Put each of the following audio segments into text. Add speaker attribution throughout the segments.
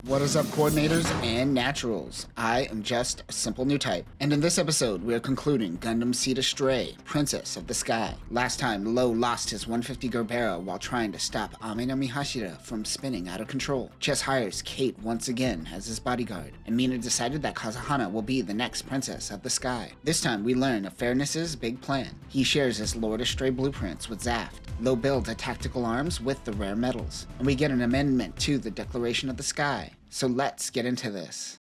Speaker 1: What is up, coordinators and naturals? I am just a simple Newtype, and in this episode we are concluding Gundam Seed Astray, Princess of the Sky. Last time, Lo lost his 150 Gerbera while trying to stop Ame no Mihashira from spinning out of control. Chess hires Kate once again as his bodyguard, and Mina decided that Kazahana will be the next Princess of the Sky. This time we learn of Fairness's big plan. He shares his Lord Astray blueprints with Zaft. Lo builds a tactical arms with the rare metals, and we get an amendment to the Declaration of the Sky. So let's get into this.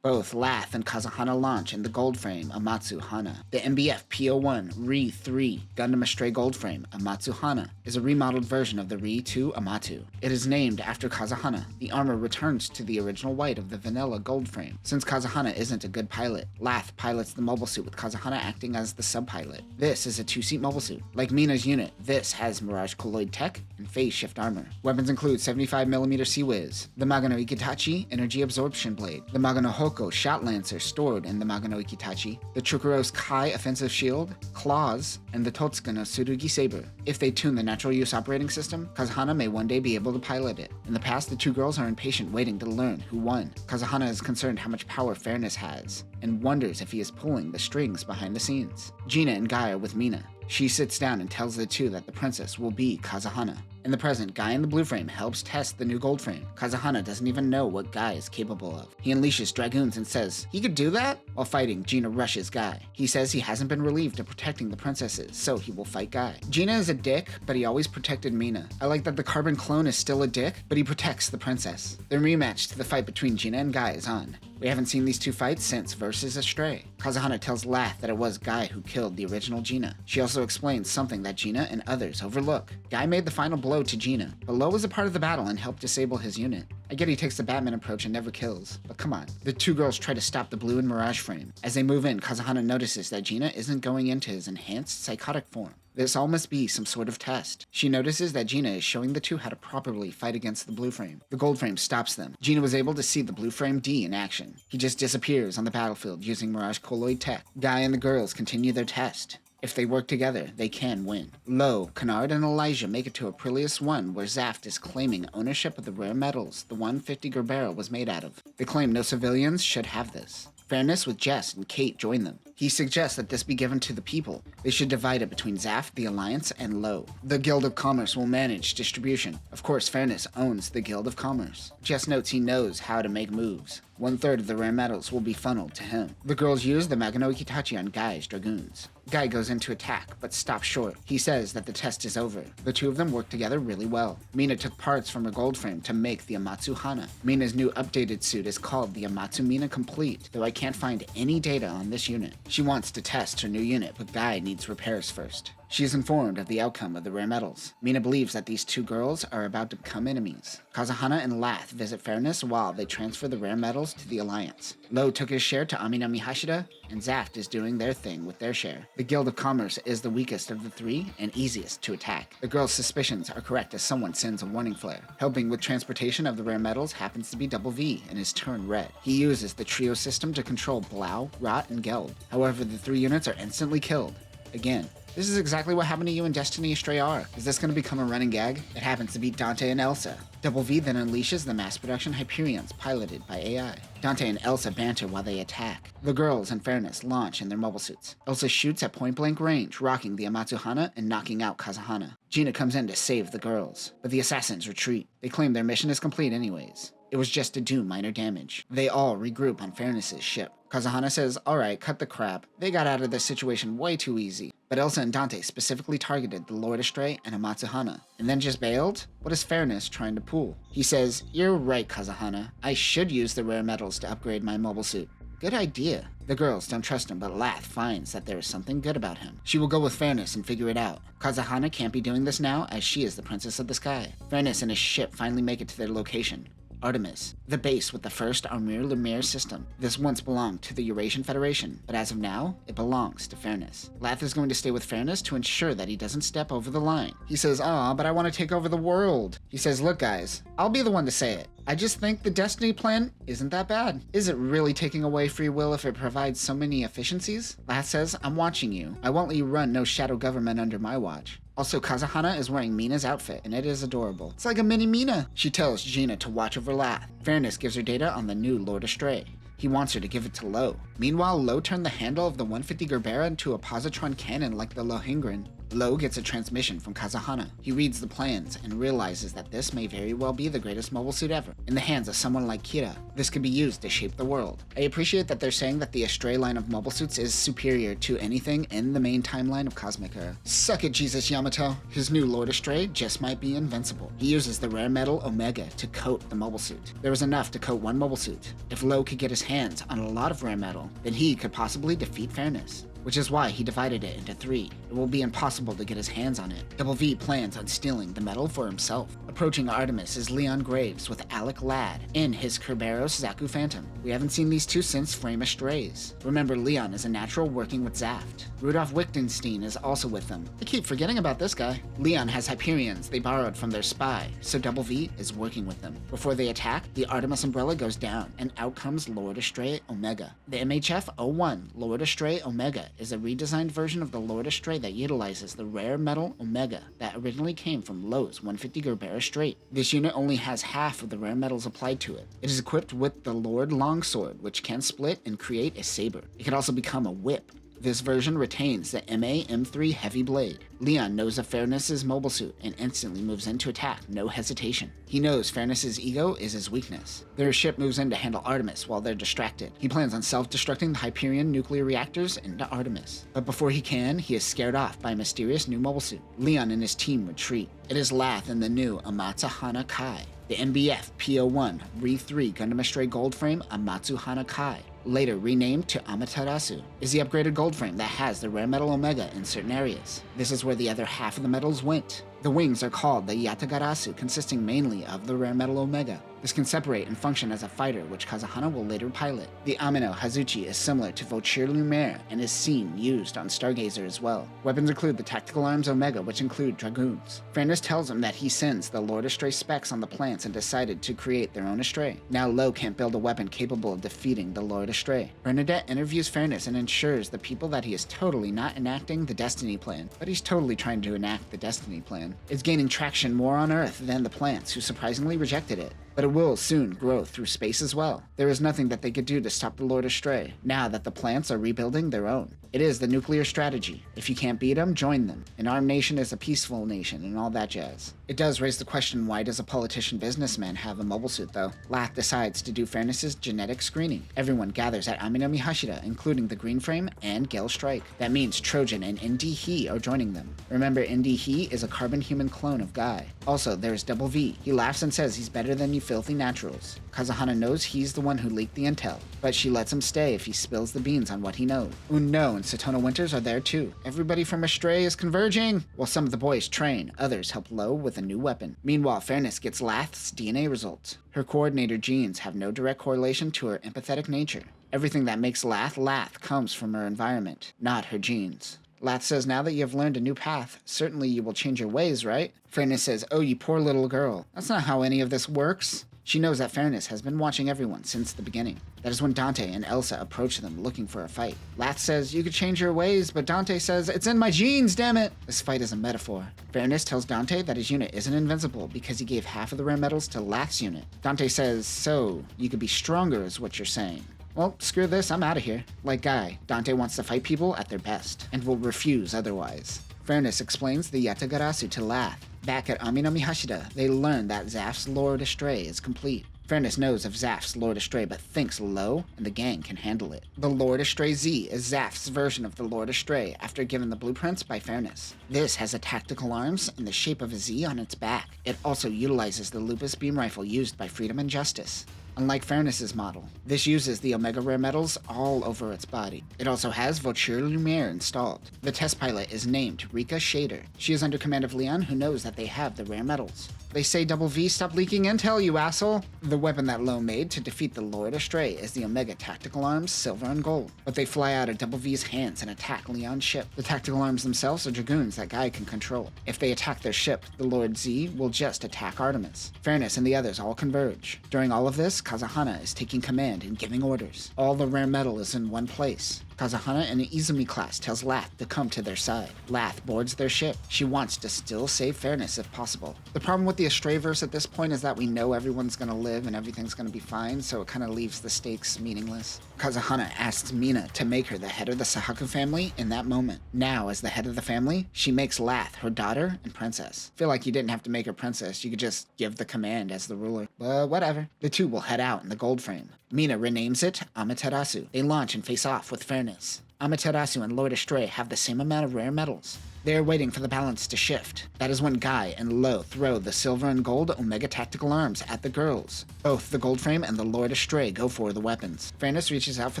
Speaker 1: Both Lath and Kazahana launch in the Goldframe Amatsu Hana. The MHF-01 Re-3 Gundam Astray Goldframe Amatsu Hana is a remodeled version of the Re-2 Amatu. It is named after Kazahana. The armor returns to the original white of the vanilla Goldframe. Since Kazahana isn't a good pilot, Lath pilots the mobile suit with Kazahana acting as the sub-pilot. This is a two-seat mobile suit. Like Mina's unit, this has Mirage Colloid tech and phase shift armor. Weapons include 75mm Sea-Wiz, the Magano Ikitachi Energy Absorption Blade, the Magano Hoko Shot Lancer stored in the Magano Ikitachi, the Trukuros Kai Offensive Shield, Claws, and the Totsuka no Tsurugi Saber. If they tune the natural use operating system, Kazahana may one day be able to pilot it. In the past, the two girls are impatient waiting to learn who won. Kazahana is concerned how much power Fairness has, and wonders if he is pulling the strings behind the scenes. Gina and Guy are with Mina. She sits down and tells the two that the princess will be Kazahana. In the present, Guy in the blue frame helps test the new gold frame. Kazahana doesn't even know what Guy is capable of. He unleashes dragoons and says, "He could do that?" While fighting, Gina rushes Guy. He says he hasn't been relieved of protecting the princesses, so he will fight Guy. Gina is a dick, but he always protected Mina. I like that the carbon clone is still a dick, but he protects the princess. The rematch to the fight between Gina and Guy is on. We haven't seen these two fights since Versus Astray. Kazahana tells Lath that it was Guy who killed the original Gina. She also explains something that Gina and others overlook. Guy made the final blow to Gina, but Lo was a part of the battle and helped disable his unit. I get he takes the Batman approach and never kills, but come on. The two girls try to stop the blue and Mirage frame. As they move in, Kazahana notices that Gina isn't going into his enhanced psychotic form. This all must be some sort of test. She notices that Gina is showing the two how to properly fight against the blue frame. The gold frame stops them. Gina was able to see the blue frame D in action. He just disappears on the battlefield using Mirage Colloid tech. Guy and the girls continue their test. If they work together, they can win. Lo, Kennard, and Elijah make it to Aprilius 1, where Zaft is claiming ownership of the rare metals the 150 Gerbera was made out of. They claim no civilians should have this. Fairness with Jess and Kate join them. He suggests that this be given to the people. They should divide it between Zaft, the Alliance, and Lo. The Guild of Commerce will manage distribution. Of course, Fairness owns the Guild of Commerce. Jess notes he knows how to make moves. 1/3 of the rare metals will be funneled to him. The girls use the Magano Ikitachi on Guy's dragoons. Guy goes in to attack, but stops short. He says that the test is over. The two of them work together really well. Mina took parts from her gold frame to make the Amatsu Hana. Mina's new updated suit is called the Amatsu Mina Complete, though I can't find any data on this unit. She wants to test her new unit, but Guy needs repairs first. She is informed of the outcome of the rare metals. Mina believes that these two girls are about to become enemies. Kazahana and Lath visit Fairness while they transfer the rare metals to the Alliance. Lo took his share to Ame no Mihashira, and Zaft is doing their thing with their share. The Guild of Commerce is the weakest of the three and easiest to attack. The girls' suspicions are correct as someone sends a warning flare. Helping with transportation of the rare metals happens to be Double V and is turned red. He uses the trio system to control Blau, Rot, and Geld. However, the three units are instantly killed. Again. This is exactly what happened to you in Destiny Astray R. Is this going to become a running gag? It happens to be Dante and Elsa. Double V then unleashes the mass production Hyperions piloted by AI. Dante and Elsa banter while they attack. The girls and Fairness launch in their mobile suits. Elsa shoots at point blank range, rocking the Amatsu Hana and knocking out Kazahana. Gina comes in to save the girls, but the assassins retreat. They claim their mission is complete anyways. It was just to do minor damage. They all regroup on Fairness's ship. Kazahana says, "Alright, cut the crap. They got out of this situation way too easy." But Elsa and Dante specifically targeted the Lord Astray and Amatsu Hana, and then just bailed? What is Fairness trying to pull? He says, "You're right, Kazahana. I should use the rare metals to upgrade my mobile suit." Good idea. The girls don't trust him, but Lath finds that there is something good about him. She will go with Fairness and figure it out. Kazahana can't be doing this now, as she is the Princess of the Sky. Fairness and his ship finally make it to their location. Artemis, the base with the first Armure Lumiere system. This once belonged to the Eurasian Federation, but as of now, it belongs to Fairness. Lath is going to stay with Fairness to ensure that he doesn't step over the line. He says, "Aw, but I want to take over the world." He says, "Look guys, I'll be the one to say it. I just think the Destiny plan isn't that bad. Is it really taking away free will if it provides so many efficiencies?" Lath says, "I'm watching you. I won't let you run no shadow government under my watch." Also, Kazuhana is wearing Mina's outfit, and it is adorable. It's like a mini Mina. She tells Gina to watch over Lath. Fairness gives her data on the new Lord Astray. He wants her to give it to Lo. Meanwhile, Lo turned the handle of the 150 Gerbera into a positron cannon like the Lohengrin. Lo gets a transmission from Kazuhana. He reads the plans and realizes that this may very well be the greatest mobile suit ever. In the hands of someone like Kira, this could be used to shape the world. I appreciate that they're saying that the Astray line of mobile suits is superior to anything in the main timeline of Cosmic Era. Suck it, Jesus Yamato. His new Lord Astray just might be invincible. He uses the rare metal Omega to coat the mobile suit. There was enough to coat one mobile suit. If Lo could get his hands on a lot of rare metal, then he could possibly defeat Fairness, which is why he divided it into 3. It will be impossible to get his hands on it. Double V plans on stealing the metal for himself. Approaching Artemis is Leon Graves with Alec Ladd in his Kerberos Zaku Phantom. We haven't seen these two since Frame Astrays. Remember, Leon is a natural working with Zaft. Rudolf Wittgenstein is also with them. I keep forgetting about this guy. Leon has Hyperions they borrowed from their spy, so Double V is working with them. Before they attack, the Artemis umbrella goes down, and out comes Lord Astray Omega. The MHF-01 Lord Astray Omega is a redesigned version of the Lord Astray that utilizes the rare metal Omega that originally came from Lo's 150 Gerbera Strait. This unit only has half of the rare metals applied to it. It is equipped with the Lord Longsword, which can split and create a saber. It can also become a whip. This version retains the MA-M3 Heavy Blade. Leon knows of Fairness's mobile suit and instantly moves in to attack, no hesitation. He knows Fairness's ego is his weakness. Their ship moves in to handle Artemis while they're distracted. He plans on self-destructing the Hyperion nuclear reactors into Artemis. But before he can, he is scared off by a mysterious new mobile suit. Leon and his team retreat. It is Lath and the new Amatsu Hana Kai. The MBF-P01 Re-3 Gundam Astray Gold Frame Amatsu Hana Kai, later renamed to Amaterasu, is the upgraded gold frame that has the rare metal Omega in certain areas. This is where the other half of the metals went. The wings are called the Yatagarasu, consisting mainly of the rare metal Omega. This can separate and function as a fighter, which Kazuhana will later pilot. The Amino Hazuchi is similar to Voiture Lumiere and is seen used on Stargazer as well. Weapons include the Tactical Arms Omega, which include Dragoons. Fairness tells him that he sends the Lord Astray specs on the plants and decided to create their own Astray. Now Lo can't build a weapon capable of defeating the Lord Astray. Bernadette interviews Fairness and ensures the people that he is totally not enacting the Destiny Plan, but he's totally trying to enact the Destiny Plan. It's gaining traction more on Earth than the plants, who surprisingly rejected it. But it will soon grow through space as well. There is nothing that they could do to stop the Lord Astray, now that the plants are rebuilding their own. It is the nuclear strategy. If you can't beat them, join them. An armed nation is a peaceful nation and all that jazz. It does raise the question, why does a politician businessman have a mobile suit though? Lath decides to do Fairness's genetic screening. Everyone gathers at Aminami Hashira, including the Green Frame and Gale Strike. That means Trojan and Indy He are joining them. Remember, Indy He is a carbon human clone of Guy. Also, there's Double V. He laughs and says he's better than you filthy naturals. Kazuhana knows he's the one who leaked the intel, but she lets him stay if he spills the beans on what he knows. Uno and Satona Winters are there too. Everybody from Astray is converging! While some of the boys train, others help Lo with a new weapon. Meanwhile, Fairness gets Lath's DNA results. Her coordinator genes have no direct correlation to her empathetic nature. Everything that makes Lath comes from her environment, not her genes. Lath says, now that you have learned a new path, certainly you will change your ways, right? Fairness says, oh, you poor little girl. That's not how any of this works. She knows that Fairness has been watching everyone since the beginning. That is when Dante and Elsa approach them looking for a fight. Lath says, you could change your ways, but Dante says, it's in my genes, damn it! This fight is a metaphor. Fairness tells Dante that his unit isn't invincible because he gave half of the rare metals to Lath's unit. Dante says, so, you could be stronger is what you're saying. Well, screw this, I'm out of here. Like Guy, Dante wants to fight people at their best, and will refuse otherwise. Fairness explains the Yatagarasu to Lath. Back at Aminami Hashira, they learn that Zaft's Lord Astray is complete. Fairness knows of Zaft's Lord Astray, but thinks Lo and the gang can handle it. The Lord Astray Z is Zaft's version of the Lord Astray after given the blueprints by Fairness. This has a tactical arms in the shape of a Z on its back. It also utilizes the Lupus beam rifle used by Freedom and Justice. Unlike Fairness's model, this uses the Omega rare metals all over its body. It also has Voiture Lumiere installed. The test pilot is named Rika Shader. She is under command of Leon, who knows that they have the rare metals. They say Double V, stop leaking intel, you asshole! The weapon that Lo made to defeat the Lord Astray is the Omega Tactical Arms Silver and Gold, but they fly out of Double V's hands and attack Leon's ship. The Tactical Arms themselves are Dragoons that Guy can control. If they attack their ship, the Lord Z will just attack Artemis. Fairness and the others all converge. During all of this, Kazuhana is taking command and giving orders. All the rare metal is in one place. Kazuhana and the Izumi class tells Lath to come to their side. Lath boards their ship. She wants to still save fairness if possible. The problem with the Astrayverse at this point is that we know everyone's gonna live and everything's gonna be fine, so it kind of leaves the stakes meaningless. Kazuhana asks Mina to make her the head of the Sahaku family in that moment. Now, as the head of the family, she makes Lath her daughter and princess. Feel like you didn't have to make her princess, you could just give the command as the ruler. But whatever. The two will head out in the gold frame. Mina renames it Amaterasu. They launch and face off with fairness. Amaterasu and Lord Astray have the same amount of rare metals. They are waiting for the balance to shift. That is when Guy and Lo throw the silver and gold Omega tactical arms at the girls. Both the gold frame and the Lord Astray go for the weapons. Fairness reaches out for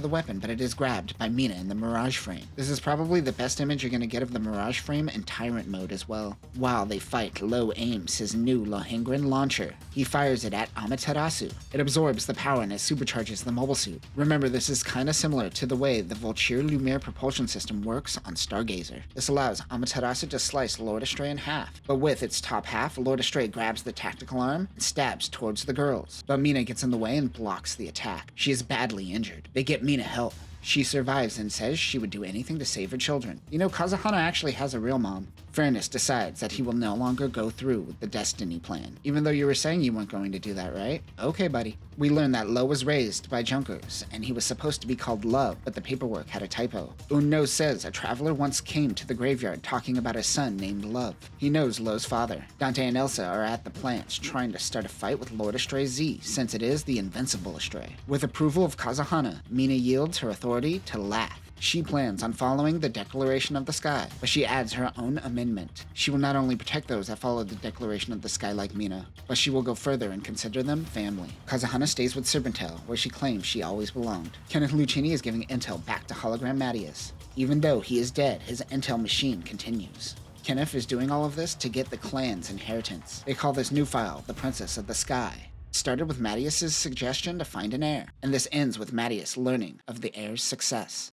Speaker 1: the weapon, but it is grabbed by Mina in the Mirage frame. This is probably the best image you're going to get of the Mirage frame in Tyrant mode as well. While they fight, Lo aims his new Lohengrin launcher. He fires it at Amaterasu. It absorbs the power and it supercharges the mobile suit. Remember, this is kinda similar to the way the Vulture Lumiere propulsion system works on Stargazer. This allows Amaterasu to slice Lord Astray in half, but with its top half, Lord Astray grabs the tactical arm and stabs towards the girls. But Mina gets in the way and blocks the attack. She is badly injured. They get Mina help. She survives and says she would do anything to save her children. You know, Kazuhana actually has a real mom. Fairness decides that he will no longer go through with the Destiny plan. Even though you were saying you weren't going to do that, right? Okay, buddy. We learn that Lo was raised by Junkers, and he was supposed to be called Love, but the paperwork had a typo. Unno says a traveler once came to the graveyard talking about a son named Love. He knows Lo's father. Dante and Elsa are at the plants trying to start a fight with Lord Astray Z, since it is the invincible Astray. With approval of Kazuhana, Mina yields her authority to Lath. She plans on following the Declaration of the Sky, but she adds her own amendment. She will not only protect those that follow the Declaration of the Sky like Mina, but she will go further and consider them family. Kazuhana stays with Serpentel, where she claims she always belonged. Kenneth Lucchini is giving intel back to Hologram Mattias. Even though he is dead, his intel machine continues. Kenneth is doing all of this to get the clan's inheritance. They call this new file the Princess of the Sky. It started with Mattias' suggestion to find an heir, and this ends with Mattias learning of the heir's success.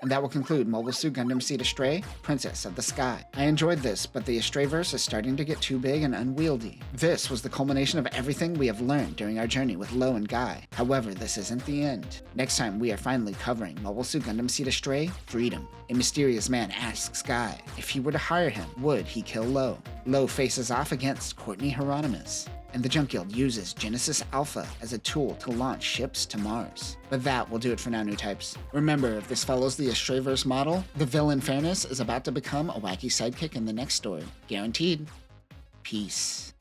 Speaker 1: And that will conclude Mobile Suit Gundam Seed Astray, Princess of the Sky. I enjoyed this, but the Astrayverse is starting to get too big and unwieldy. This was the culmination of everything we have learned during our journey with Lo and Guy. However, this isn't the end. Next time, we are finally covering Mobile Suit Gundam Seed Astray, Freedom. A mysterious man asks Guy if he were to hire him, would he kill Lo? Lo faces off against Courtney Hieronymus, and the Junk Guild uses Genesis Alpha as a tool to launch ships to Mars. But that will do it for now, Newtypes. Remember, if this follows the Astrayverse model, the villain Fairness is about to become a wacky sidekick in the next story. Guaranteed. Peace.